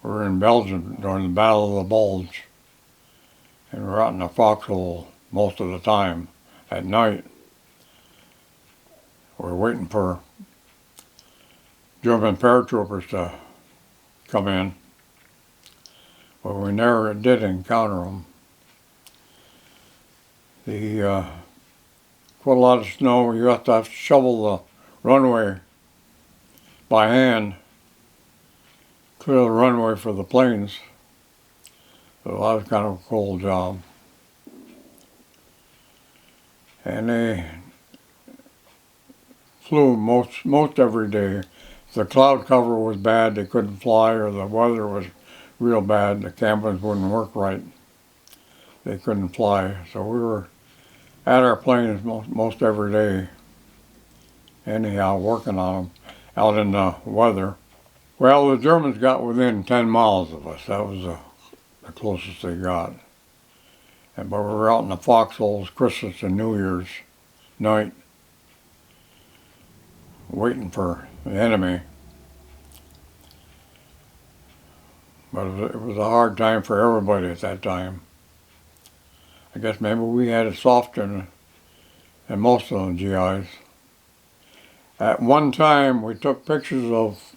We were in Belgium during the Battle of the Bulge, and we were out in the Foxhole most of the time at night. We were waiting for German paratroopers to come in, but we never did encounter them. Quite a lot of snow. You have to shovel the runway by hand, clear the runway for the planes. So that was kind of a cool job. And they flew most every day. If the cloud cover was bad, they couldn't fly, or the weather was real bad, the cabins wouldn't work right. They couldn't fly. So we were at our planes most every day, anyhow, working on them out in the weather. Well, the Germans got within 10 miles of us. That was the closest they got. But we were out in the Foxholes Christmas and New Year's night, waiting for the enemy. But it was a hard time for everybody at that time. I guess maybe we had it softer than most of the GIs. At one time, we took pictures of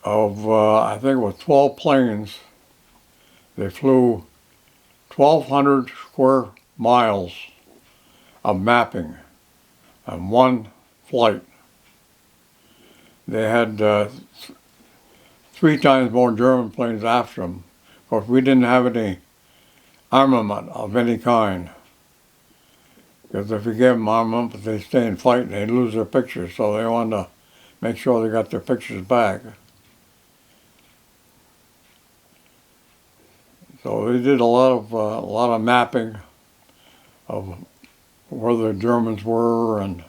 I think it was 12 planes. They flew 1,200 square miles of mapping on one flight. They had 3 times more German planes after them. Of course, we didn't have any armament of any kind. Because if you give them armament, but they stay in flight, they'd lose their pictures. So they wanted to make sure they got their pictures back. So they did a lot of mapping of where the Germans were and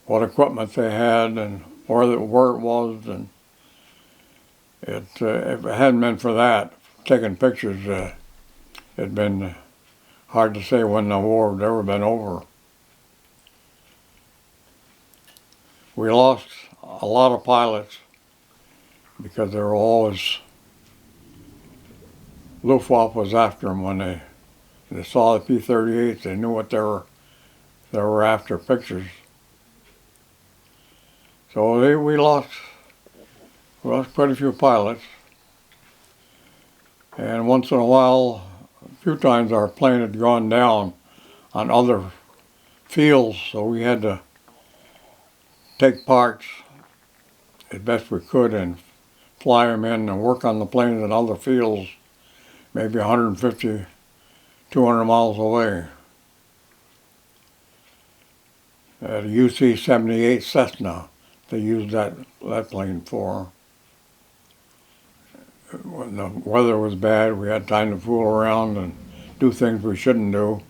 what equipment they had and where it was. And if it hadn't been for that, taking pictures, it'd been hard to say when the war had ever been over. We lost a lot of pilots because they were always, Luftwaffe was after them when they saw the P-38s. They knew what they were after, pictures. So we lost quite a few pilots. And once in a while, a few times our plane had gone down on other fields, so we had to take parts as best we could and fly them in and work on the planes in other fields, maybe 150, 200 miles away. At a UC-78 Cessna, they used that plane for. When the weather was bad, we had time to fool around and do things we shouldn't do.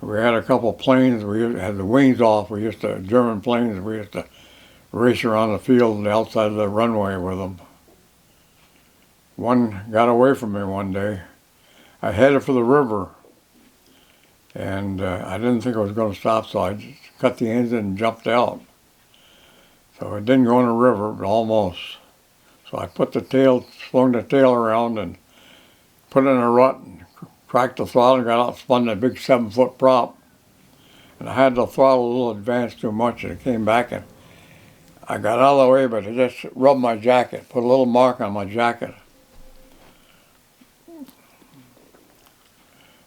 We had a couple planes, we had the wings off, German planes, we used to race around the field outside of the runway with them. One got away from me one day. I headed for the river, and I didn't think I was going to stop, so I just cut the engine and jumped out. So it didn't go in the river, but almost. So I swung the tail around and put it in a rut and cracked the throttle and got out, spun that big 7-foot prop. And I had the throttle a little advanced too much, and it came back, and I got out of the way, but it just rubbed my jacket, put a little mark on my jacket.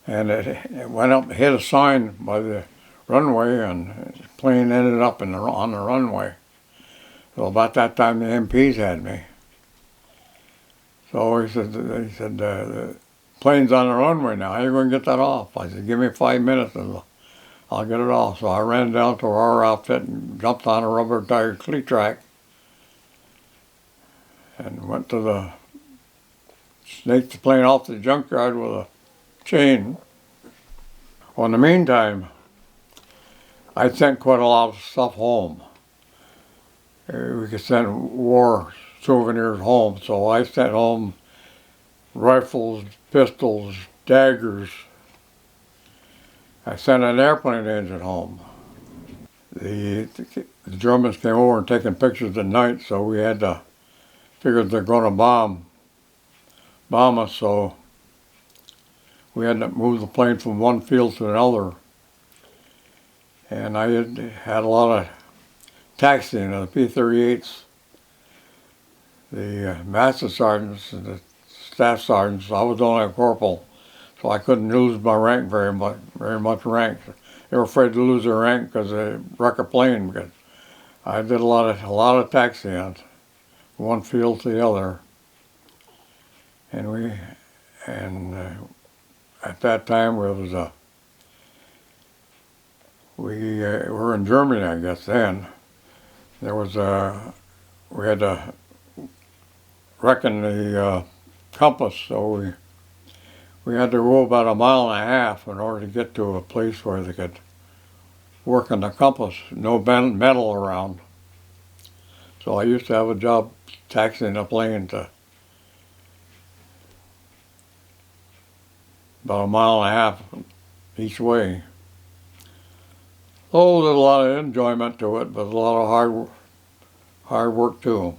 And it went up, hit a sign by the runway, and the plane ended up on the runway. So about that time, the MPs had me. So he said, the plane's on the runway now. How are you going to get that off? I said, give me 5 minutes and I'll get it off. So I ran down to our outfit and jumped on a rubber-tired cleat track and went to snaked the plane off the junkyard with a chain. Well, in the meantime, I sent quite a lot of stuff home. We could send war souvenirs home, so I sent home rifles, pistols, daggers. I sent an airplane engine home. The the Germans came over and taking pictures at night, so we had to figure they're going to bomb us, so we had to move the plane from one field to another. And I had a lot of taxiing of the P-38s, the master sergeants and the staff sergeants. I was only a corporal, so I couldn't lose my rank very much rank. They were afraid to lose their rank because they wreck a plane. Because I did a lot of taxiing, one field to the other, and at that time we were in Germany, I guess. Then there was we had to reckon the compass, so we had to go about 1.5 miles in order to get to a place where they could work on the compass. No metal around. So I used to have a job taxiing a plane to about 1.5 miles each way. Oh, there's a lot of enjoyment to it, but a lot of hard work too.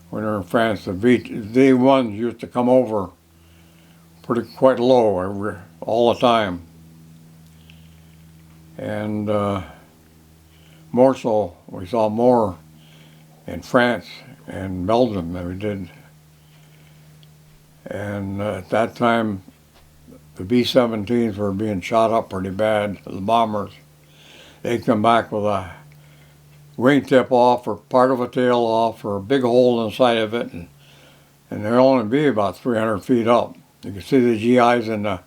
When we were in France, the V1s used to come over quite low all the time, and more so, we saw more in France and Belgium than we did. And at that time, the B-17s were being shot up pretty bad, the bombers. They'd come back with a wingtip off or part of a tail off or a big hole inside of it, and they'd only be about 300 feet up. You could see the GIs in the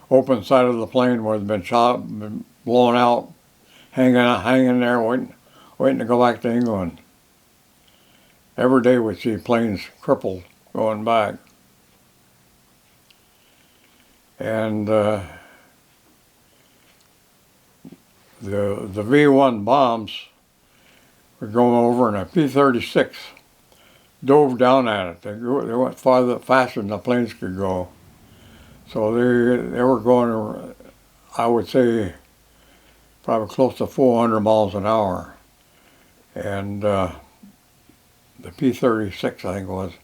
open side of the plane where they'd been shot, been blown out, hanging there, waiting to go back to England. Every day we'd see planes crippled going back. And the V1 bombs were going over, and a P-36 dove down at it. They went faster than the planes could go. So they were going, I would say, probably close to 400 miles an hour. And the P-36, I think it was,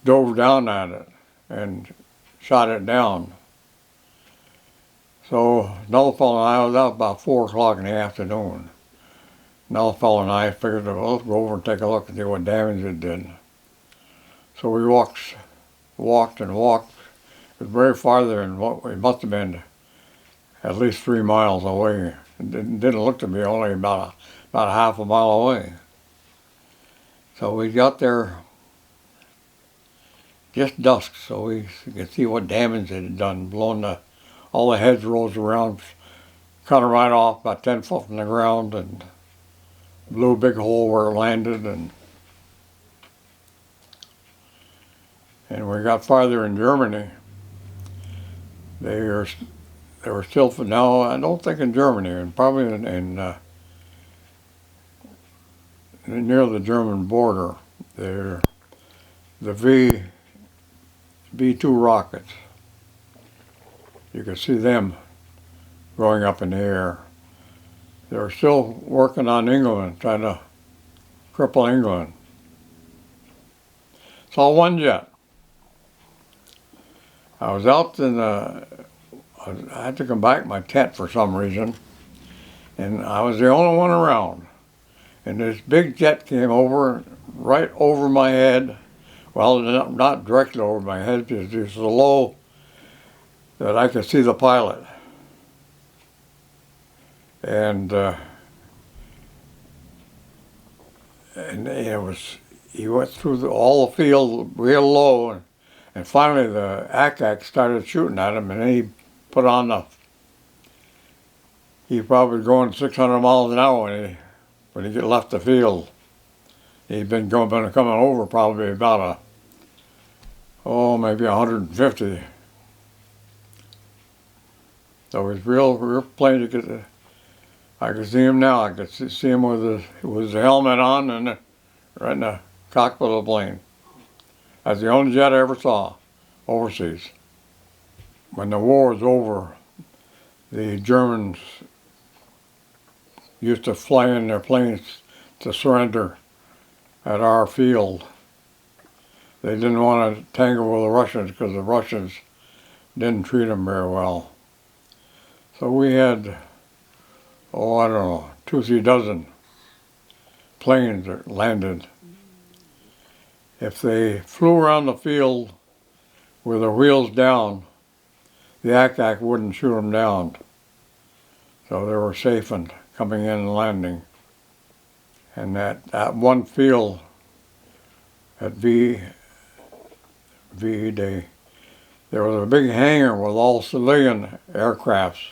dove down at it and shot it down. So another fellow and I was out about 4 o'clock in the afternoon. Another fellow and I figured, well, let's go over and take a look and see what damage it did. So we walked. It was very farther than what we must have been, at least 3 miles away. It didn't look to be only about a half a mile away. So we got there just dusk, so we could see what damage it had done, blown all the hedgerows around, cut them right off about 10 foot from the ground, and blew a big hole where it landed. And we got farther in Germany. They were still, now I don't think in Germany, and probably near the German border. They're the V2 rockets. You could see them going up in the air. They were still working on England, trying to cripple England. Saw one jet. I was out I had to come back to my tent for some reason, and I was the only one around. And this big jet came over, right over my head. Well, not directly over my head, just so low that I could see the pilot. And he went through all the field real low, and finally the ACAC started shooting at him, and then he put on he probably going 600 miles an hour when he left the field. He'd been coming over probably about maybe 150. So it was real plane. I could see him now. I could see him with his helmet on and right in the cockpit of the plane. That's the only jet I ever saw overseas. When the war was over, the Germans used to fly in their planes to surrender at our field. They didn't want to tangle with the Russians because the Russians didn't treat them very well. So we had, I don't know, 2-3 dozen planes that landed. If they flew around the field with their wheels down, the ack-ack wouldn't shoot them down. So they were safe in coming in and landing. And that one field at VE Day, there was a big hangar with all civilian aircrafts.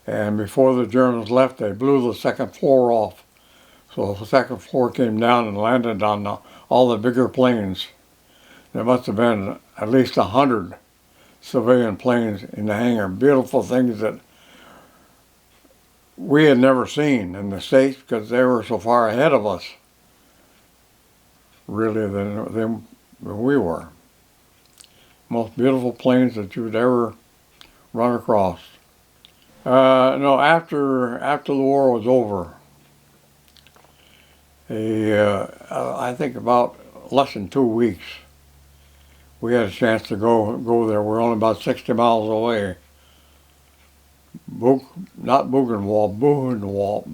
And before the Germans left, they blew the second floor off. So the second floor came down and landed on all the bigger planes. There must have been at least 100 civilian planes in the hangar. Beautiful things that we had never seen in the States because they were so far ahead of us, really, than we were. Most beautiful planes that you'd ever run across. No, after the war was over, I think about less than 2 weeks, we had a chance to go there. We're only about 60 miles away. Not Buchenwald,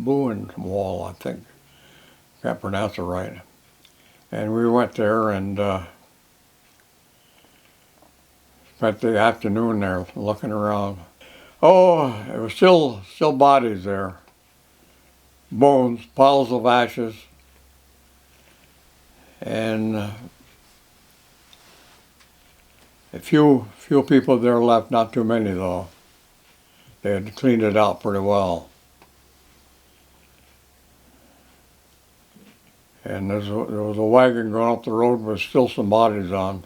I think. Can't pronounce it right. And we went there and spent the afternoon there looking around. Oh, there were still bodies there. Bones, piles of ashes. And a few people there left, not too many though. They had cleaned it out pretty well. And there was a wagon going up the road with still some bodies on.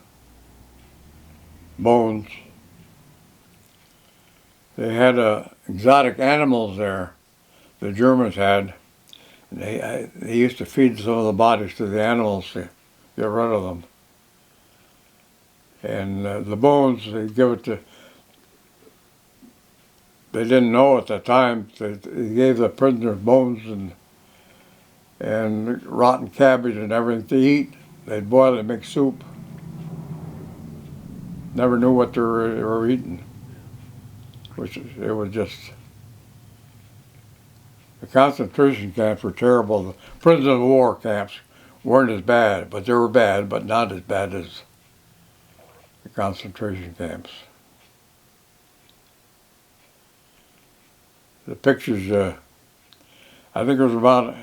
Bones. They had exotic animals there, the Germans had. They used to feed some of the bodies to the animals to get rid of them. And the bones, they give it to, they didn't know at the time, they gave the prisoners bones and rotten cabbage and everything to eat. They'd boil it and make soup. Never knew what they were eating. It was just, the concentration camps were terrible. The prisoner of war camps weren't as bad, but they were bad, but not as bad as the concentration camps. The pictures, I think it was about,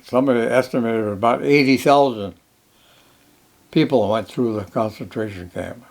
somebody estimated it was about 80,000 people went through the concentration camp.